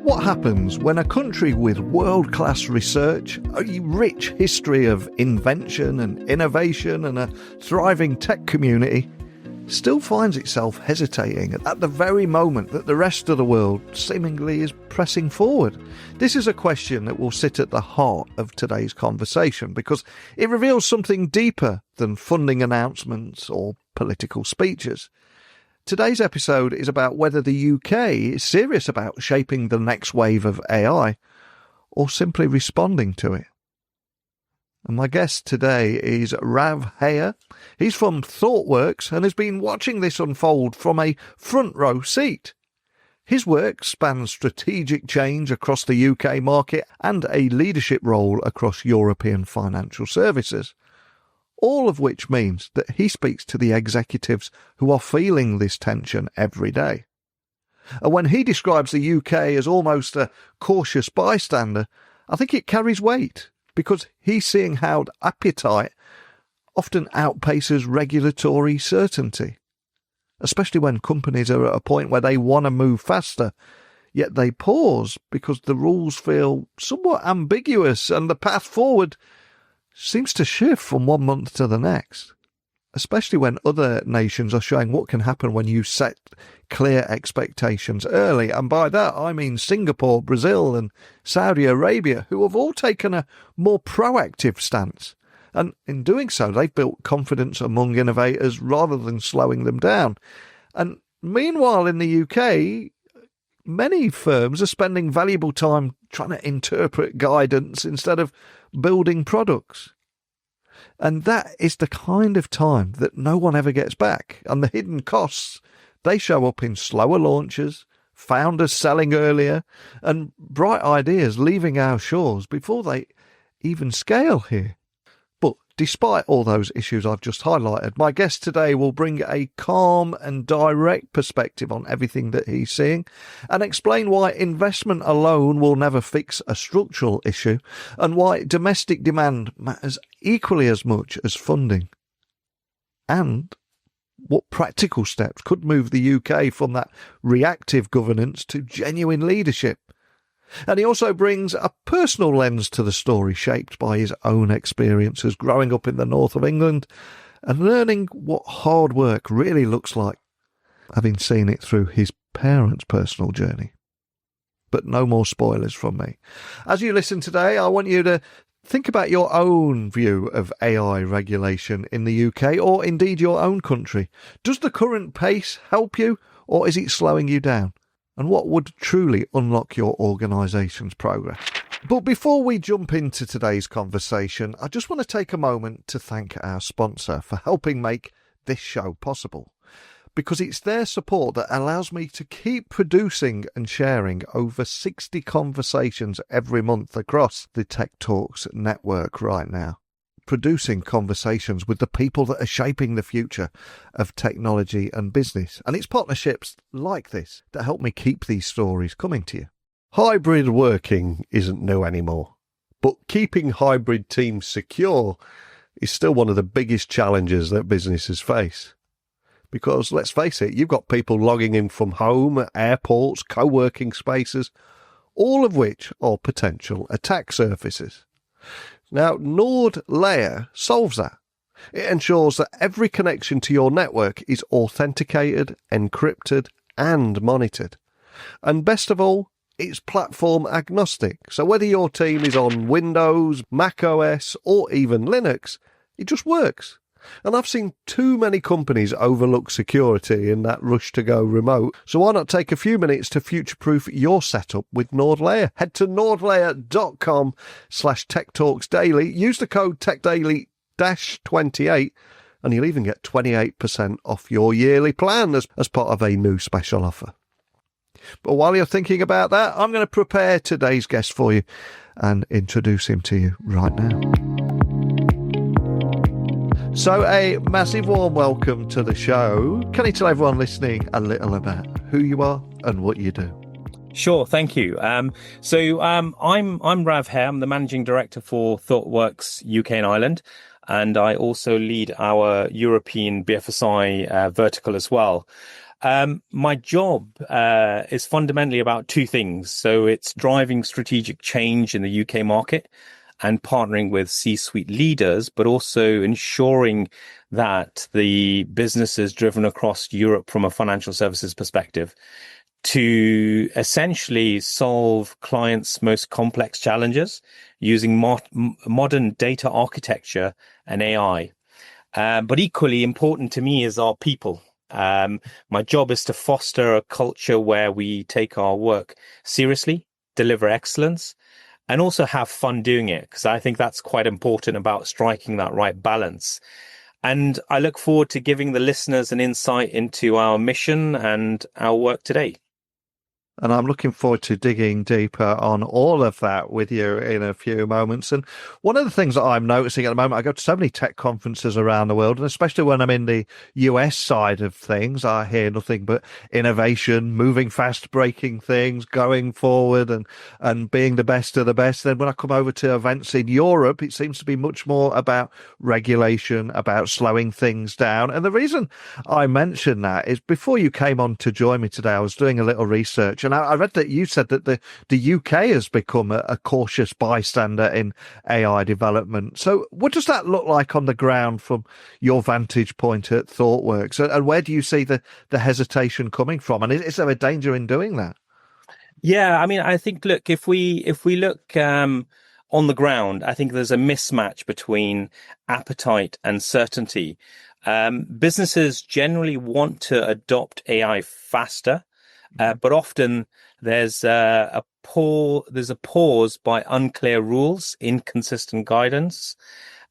What happens when a country with world-class research, a rich history of invention and innovation and a thriving tech community still finds itself hesitating at the very moment that the rest of the world seemingly is pressing forward? This is a question that will sit at the heart of today's conversation because it reveals something deeper than funding announcements or political speeches. Today's episode is about whether the UK is serious about shaping the next wave of AI or simply responding to it. And my guest today is Rav Hayer. He's from ThoughtWorks and has been watching this unfold from a front row seat. His work spans strategic change across the UK market and a leadership role across European financial services. All of which means that he speaks to the executives who are feeling this tension every day. And when he describes the UK as almost a cautious bystander, I think it carries weight because he's seeing how appetite often outpaces regulatory certainty, especially when companies are at a point where they want to move faster, yet they pause because the rules feel somewhat ambiguous and the path forward seems to shift from one month to the next, especially when other nations are showing what can happen when you set clear expectations early. And by that, I mean Singapore, Brazil and Saudi Arabia, who have all taken a more proactive stance. And in doing so, they've built confidence among innovators rather than slowing them down. And meanwhile, in the UK, many firms are spending valuable time trying to interpret guidance instead of building products. And that is the kind of time that no one ever gets back. And the hidden costs, they show up in slower launches, founders selling earlier, and bright ideas leaving our shores before they even scale here. But despite all those issues I've just highlighted, my guest today will bring a calm and direct perspective on everything that he's seeing and explain why investment alone will never fix a structural issue and why domestic demand matters equally as much as funding. And what practical steps could move the UK from that reactive governance to genuine leadership. And he also brings a personal lens to the story shaped by his own experiences growing up in the north of England and learning what hard work really looks like, having seen it through his parents' personal journey. But no more spoilers from me. As you listen today, I want you to think about your own view of AI regulation in the UK or indeed your own country. Does the current pace help you or is it slowing you down? And what would truly unlock your organisation's progress? But before we jump into today's conversation, I just want to take a moment to thank our sponsor for helping make this show possible. Because it's their support that allows me to keep producing and sharing over 60 conversations every month across the Tech Talks network right now. Producing conversations with the people that are shaping the future of technology and business. And it's partnerships like this that help me keep these stories coming to you. Hybrid working isn't new anymore, but keeping hybrid teams secure is still one of the biggest challenges that businesses face. Because let's face it, you've got people logging in from home, airports, co-working spaces, all of which are potential attack surfaces. Now, Nord Layer solves that. It ensures that every connection to your network is authenticated, encrypted, and monitored. And best of all, it's platform agnostic. So whether your team is on Windows, Mac OS, or even Linux, it just works. And I've seen too many companies overlook security in that rush to go remote. So why not take a few minutes to future-proof your setup with Nord Layer? Head to nordlayer.com/techtalksdaily. Use the code TechDaily-28 and you'll even get 28% off your yearly plan as part of a new special offer. But while you're thinking about that, I'm going to prepare today's guest for you and introduce him to you right now. So a massive warm welcome to the show. Can you tell everyone listening a little about who you are and what you do? Sure, thank you. I'm Rav Hayer. I'm the managing director for ThoughtWorks UK and Ireland, and I also lead our European BFSI vertical as well. My job is fundamentally about two things. So it's driving strategic change in the UK market and partnering with C-suite leaders, but also ensuring that the business is driven across Europe from a financial services perspective to essentially solve clients' most complex challenges using modern data architecture and AI. But equally important to me is our people. My job is to foster a culture where we take our work seriously, deliver excellence, and also have fun doing it, because I think that's quite important about striking that right balance. And I look forward to giving the listeners an insight into our mission and our work today. And I'm looking forward to digging deeper on all of that with you in a few moments. And one of the things that I'm noticing at the moment, I go to so many tech conferences around the world, and especially when I'm in the US side of things, I hear nothing but innovation, moving fast, breaking things, going forward and being the best of the best. Then when I come over to events in Europe, it seems to be much more about regulation, about slowing things down. And the reason I mention that is before you came on to join me today, I was doing a little research. And I read that you said that the UK has become a cautious bystander in AI development. So what does that look like on the ground from your vantage point at ThoughtWorks? And where do you see the hesitation coming from? And is there a danger in doing that? Yeah, I mean, I think, look, if we look on the ground, I think there's a mismatch between appetite and certainty. Businesses generally want to adopt AI faster. But often there's a pause by unclear rules, inconsistent guidance,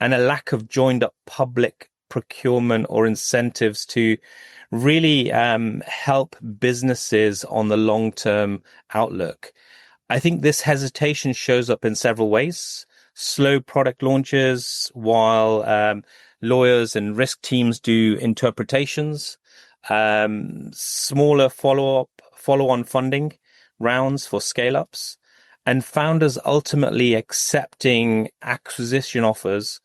and a lack of joined up public procurement or incentives to really help businesses on the long term outlook. I think this hesitation shows up in several ways. Slow product launches while lawyers and risk teams do interpretations, smaller follow-on funding rounds for scale-ups, and founders ultimately accepting acquisition offers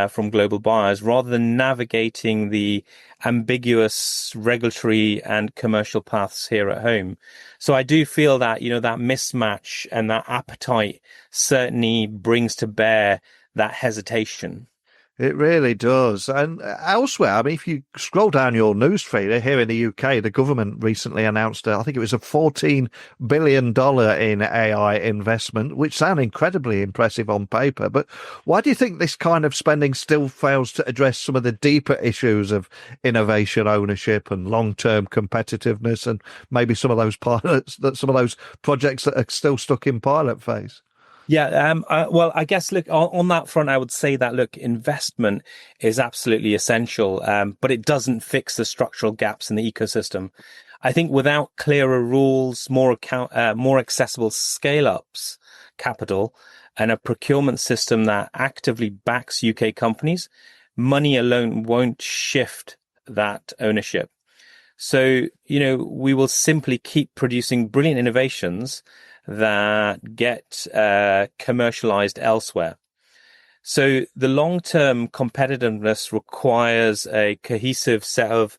from global buyers rather than navigating the ambiguous regulatory and commercial paths here at home. So I do feel that, that mismatch and that appetite certainly brings to bear that hesitation. It really does. And elsewhere, I mean, if you scroll down your news feed here in the UK, the government recently announced, I think it was a $14 billion in AI investment, which sound incredibly impressive on paper. But why do you think this kind of spending still fails to address some of the deeper issues of innovation ownership and long-term competitiveness and maybe some of those projects that are still stuck in pilot phase? Yeah, well, I guess, look, on that front, I would say that, look, investment is absolutely essential, but it doesn't fix the structural gaps in the ecosystem. I think without clearer rules, more accessible scale-ups capital, and a procurement system that actively backs UK companies, money alone won't shift that ownership. So, we will simply keep producing brilliant innovations that get commercialized elsewhere. So the long-term competitiveness requires a cohesive set of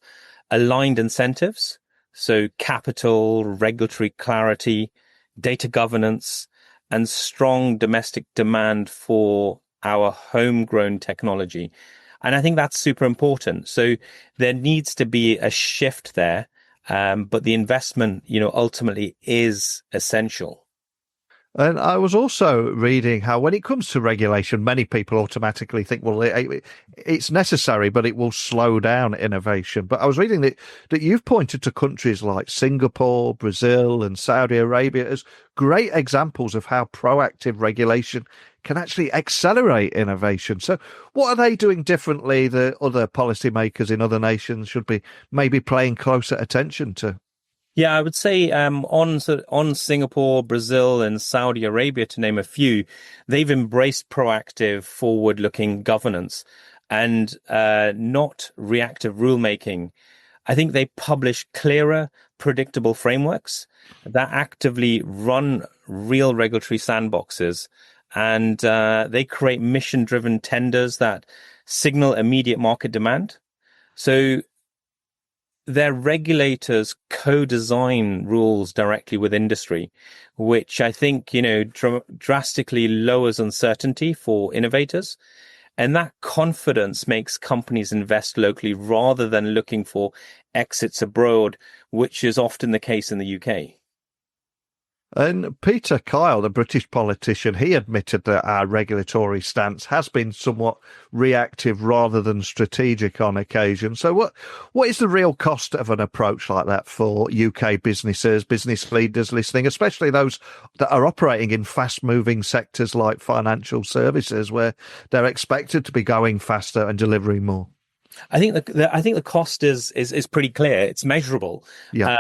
aligned incentives. So capital, regulatory clarity, data governance, and strong domestic demand for our homegrown technology. And I think that's super important. So there needs to be a shift there. But the investment, ultimately is essential. And I was also reading how when it comes to regulation, many people automatically think, well, it's necessary, but it will slow down innovation. But I was reading that you've pointed to countries like Singapore, Brazil, and Saudi Arabia as great examples of how proactive regulation can actually accelerate innovation. So what are they doing differently that other policymakers in other nations should be maybe paying closer attention to? Yeah, I would say on Singapore, Brazil, and Saudi Arabia, to name a few, they've embraced proactive, forward-looking governance and not reactive rulemaking. I think they publish clearer, predictable frameworks that actively run real regulatory sandboxes, and they create mission-driven tenders that signal immediate market demand. So their regulators co-design rules directly with industry, which I think, drastically lowers uncertainty for innovators. And that confidence makes companies invest locally rather than looking for exits abroad, which is often the case in the UK. And Peter Kyle, the British politician, he admitted that our regulatory stance has been somewhat reactive rather than strategic on occasion. So what is the real cost of an approach like that for UK businesses, business leaders listening, especially those that are operating in fast-moving sectors like financial services, where they're expected to be going faster and delivering more? I think the cost is pretty clear. It's measurable. Yeah.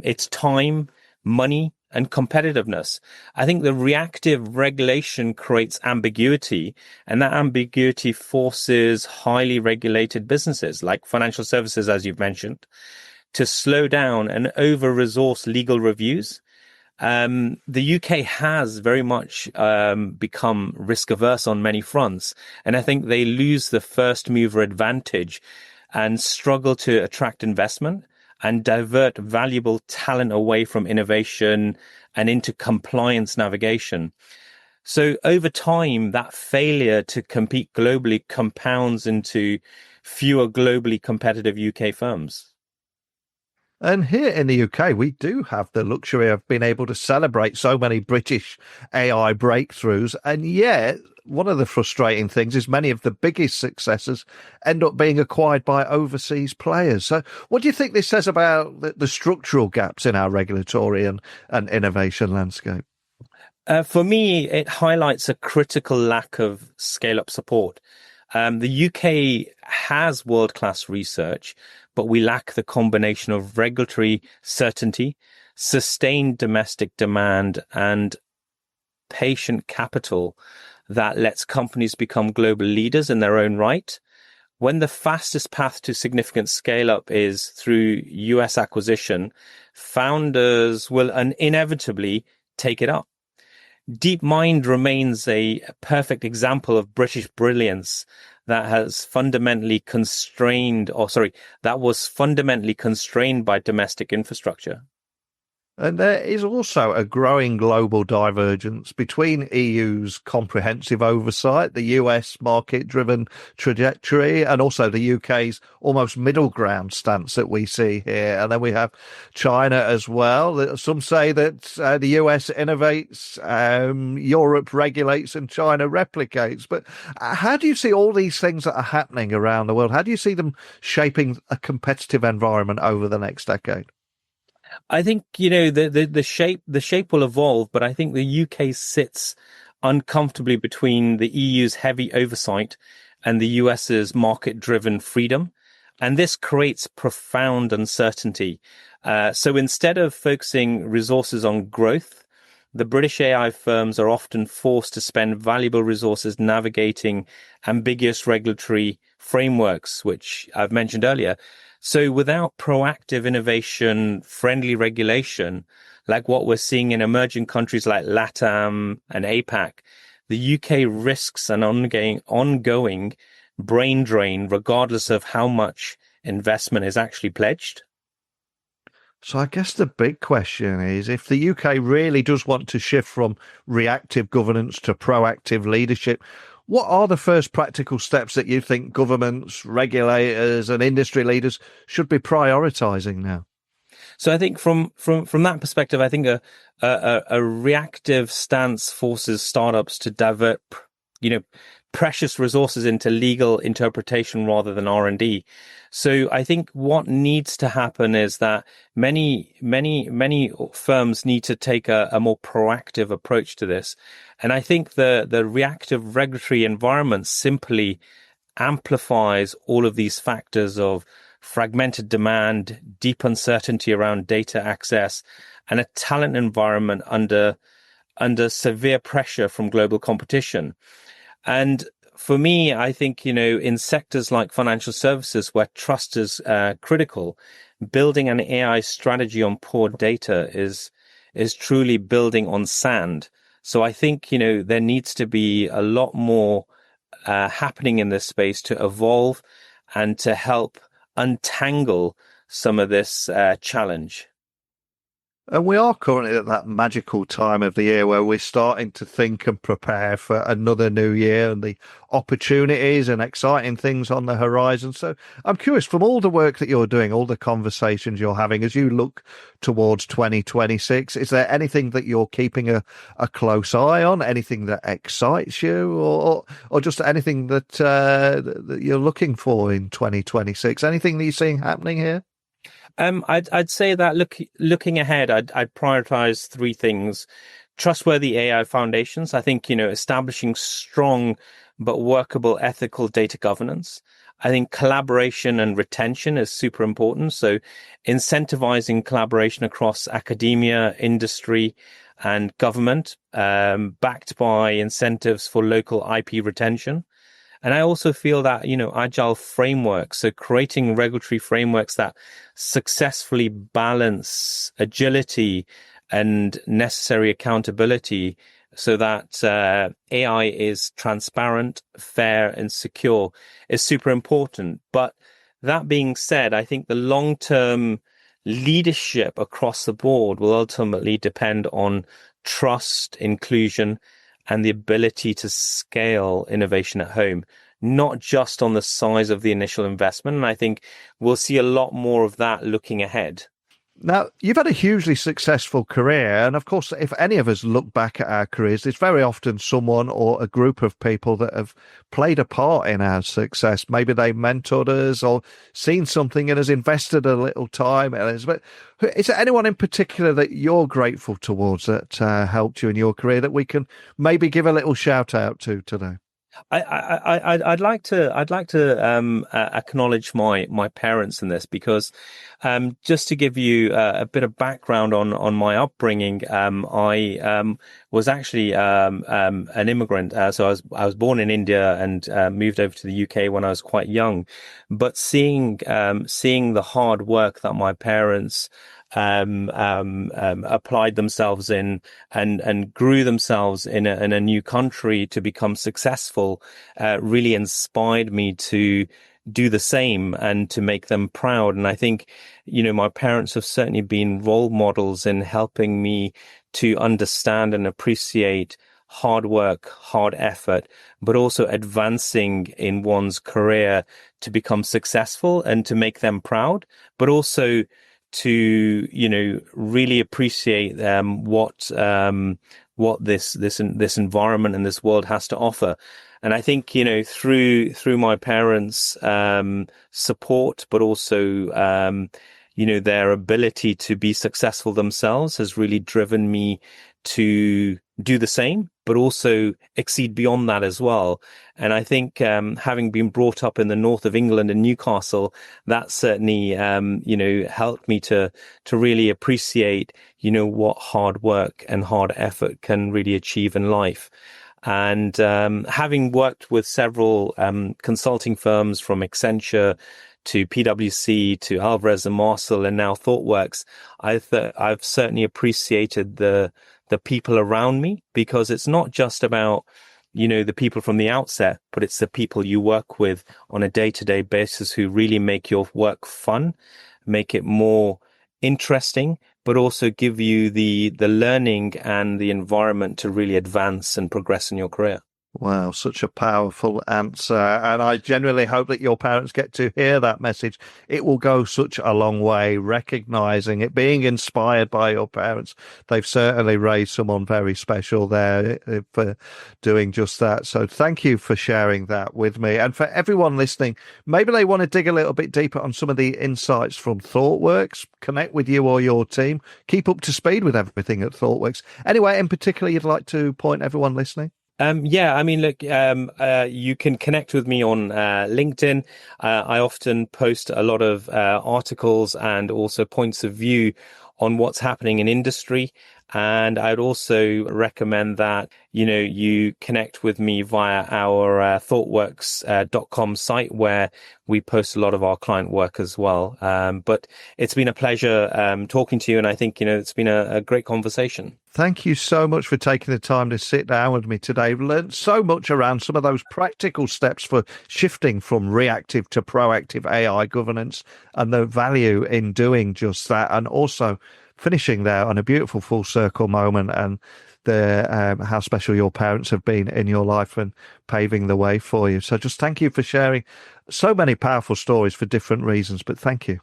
It's time, money, and competitiveness. I think the reactive regulation creates ambiguity, and that ambiguity forces highly regulated businesses like financial services, as you've mentioned, to slow down and over-resource legal reviews. The UK has very much become risk averse on many fronts, and I think they lose the first mover advantage and struggle to attract investment and divert valuable talent away from innovation and into compliance navigation. So over time, that failure to compete globally compounds into fewer globally competitive UK firms. And here in the UK, we do have the luxury of being able to celebrate so many British AI breakthroughs. And yet, one of the frustrating things is many of the biggest successes end up being acquired by overseas players. So what do you think this says about the structural gaps in our regulatory and innovation landscape? For me, it highlights a critical lack of scale-up support. The UK has world-class research, but we lack the combination of regulatory certainty, sustained domestic demand, and patient capital that lets companies become global leaders in their own right. When the fastest path to significant scale-up is through US acquisition, founders will inevitably take it up. DeepMind remains a perfect example of British brilliance that was fundamentally constrained by domestic infrastructure. And there is also a growing global divergence between EU's comprehensive oversight, the US market-driven trajectory, and also the UK's almost middle ground stance that we see here. And then we have China as well. Some say that the US innovates, Europe regulates, and China replicates. But how do you see all these things that are happening around the world? How do you see them shaping a competitive environment over the next decade? I think, the shape will evolve, but I think the UK sits uncomfortably between the EU's heavy oversight and the US's market-driven freedom. And this creates profound uncertainty. So instead of focusing resources on growth, the British AI firms are often forced to spend valuable resources navigating ambiguous regulatory frameworks, which I've mentioned earlier. So without proactive innovation, friendly regulation, like what we're seeing in emerging countries like LATAM and APAC, the UK risks an ongoing brain drain, regardless of how much investment is actually pledged. So I guess the big question is, if the UK really does want to shift from reactive governance to proactive leadership, what are the first practical steps that you think governments, regulators and industry leaders should be prioritising now? So I think from that perspective, I think a reactive stance forces startups to divert, precious resources into legal interpretation rather than R&D. So I think what needs to happen is that many firms need to take a more proactive approach to this. And I think the reactive regulatory environment simply amplifies all of these factors of fragmented demand, deep uncertainty around data access, and a talent environment under severe pressure from global competition. And for me, I think, in sectors like financial services where trust is critical, building an AI strategy on poor data is truly building on sand. So I think, there needs to be a lot more happening in this space to evolve and to help untangle some of this challenge. And we are currently at that magical time of the year where we're starting to think and prepare for another new year and the opportunities and exciting things on the horizon. So I'm curious, from all the work that you're doing, all the conversations you're having, as you look towards 2026, is there anything that you're keeping a close eye on, anything that excites you, or just anything that you're looking for in 2026? Anything that you're seeing happening here? I'd say that looking ahead, I'd prioritize three things: trustworthy AI foundations. I think, establishing strong but workable ethical data governance. I think collaboration and retention is super important. So incentivizing collaboration across academia, industry, and government, backed by incentives for local IP retention. And I also feel that, agile frameworks, so creating regulatory frameworks that successfully balance agility and necessary accountability so that AI is transparent, fair, and secure is super important. But that being said, I think the long-term leadership across the board will ultimately depend on trust, inclusion, and the ability to scale innovation at home, not just on the size of the initial investment. And I think we'll see a lot more of that looking ahead. Now, you've had a hugely successful career. And of course, if any of us look back at our careers, it's very often someone or a group of people that have played a part in our success. Maybe they mentored us or seen something and has invested a little time in us. But is there anyone in particular that you're grateful towards that helped you in your career that we can maybe give a little shout out to today? I'd like to acknowledge my parents in this, because just to give you a bit of background on my upbringing, I was actually an immigrant. So I was born in India and moved over to the UK when I was quite young. But seeing the hard work that my parents applied themselves in and grew themselves in a new country to become successful, really inspired me to do the same and to make them proud. And I think, my parents have certainly been role models in helping me to understand and appreciate hard work, hard effort, but also advancing in one's career to become successful and to make them proud, but also to really appreciate what this environment and this world has to offer. And I think through my parents' support, but also their ability to be successful themselves has really driven me to do the same, but also exceed beyond that as well. And I think having been brought up in the north of England in Newcastle, that certainly helped me to really appreciate what hard work and hard effort can really achieve in life. And having worked with several consulting firms, from Accenture to PwC to Alvarez and Marsal and now ThoughtWorks, I've certainly appreciated the people around me, because it's not just about the people from the outset, but it's the people you work with on a day-to-day basis who really make your work fun, make it more interesting, but also give you the learning and the environment to really advance and progress in your career. Wow, such a powerful answer. And I genuinely hope that your parents get to hear that message. It will go such a long way, recognizing it, being inspired by your parents. They've certainly raised someone very special there for doing just that. So thank you for sharing that with me. And for everyone listening, maybe they want to dig a little bit deeper on some of the insights from ThoughtWorks, connect with you or your team, keep up to speed with everything at ThoughtWorks. Anyway, in particular, you'd like to point everyone listening? Look, you can connect with me on LinkedIn. I often post a lot of articles and also points of view on what's happening in industry. And I'd also recommend that, you connect with me via our ThoughtWorks.com site, where we post a lot of our client work as well. But it's been a pleasure talking to you. And I think, it's been a great conversation. Thank you so much for taking the time to sit down with me today. I've learned so much around some of those practical steps for shifting from reactive to proactive AI governance and the value in doing just that, and also finishing there on a beautiful full circle moment and how special your parents have been in your life and paving the way for you. So just thank you for sharing so many powerful stories for different reasons, but thank you.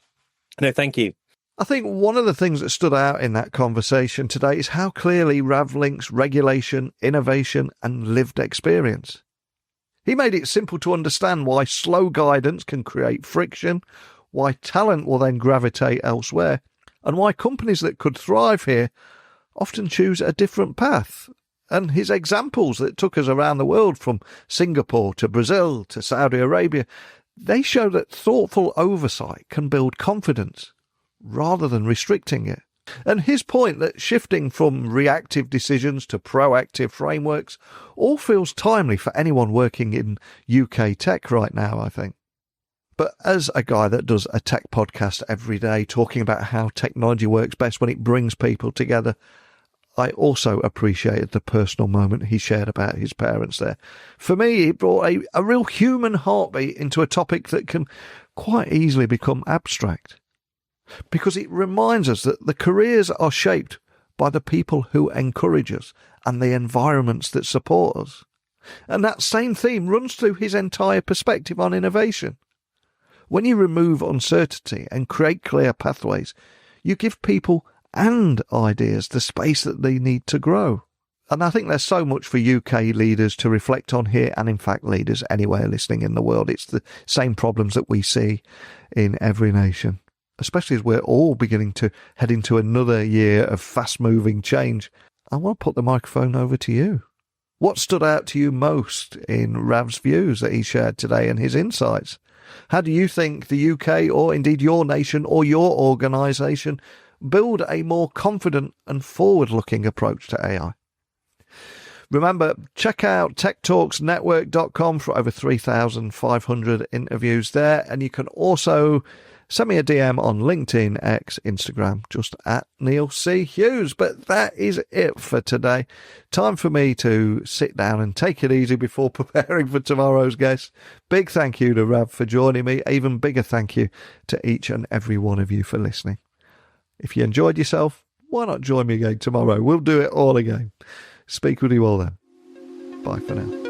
No, thank you. I think one of the things that stood out in that conversation today is how clearly Rav links regulation, innovation, and lived experience. He made it simple to understand why slow guidance can create friction, why talent will then gravitate elsewhere, and why companies that could thrive here often choose a different path. And his examples that took us around the world, from Singapore to Brazil to Saudi Arabia, they show that thoughtful oversight can build confidence rather than restricting it. And his point that shifting from reactive decisions to proactive frameworks all feels timely for anyone working in UK tech right now, I think. But as a guy that does a tech podcast every day, talking about how technology works best when it brings people together, I also appreciated the personal moment he shared about his parents there. For me, it brought a real human heartbeat into a topic that can quite easily become abstract, because it reminds us that the careers are shaped by the people who encourage us and the environments that support us. And that same theme runs through his entire perspective on innovation. When you remove uncertainty and create clear pathways, you give people and ideas the space that they need to grow. And I think there's so much for UK leaders to reflect on here, and in fact leaders anywhere listening in the world. It's the same problems that we see in every nation, especially as we're all beginning to head into another year of fast-moving change. I want to put the microphone over to you. What stood out to you most in Rav's views that he shared today and his insights? How do you think the UK, or indeed your nation or your organisation, build a more confident and forward-looking approach to AI? Remember, check out techtalksnetwork.com for over 3,500 interviews there. And you can also send me a DM on LinkedIn, X, Instagram, just at Neil C. Hughes. But that is it for today. Time for me to sit down and take it easy before preparing for tomorrow's guest. Big thank you to Rav for joining me. Even bigger thank you to each and every one of you for listening. If you enjoyed yourself, why not join me again tomorrow? We'll do it all again. Speak with you all then. Bye for now.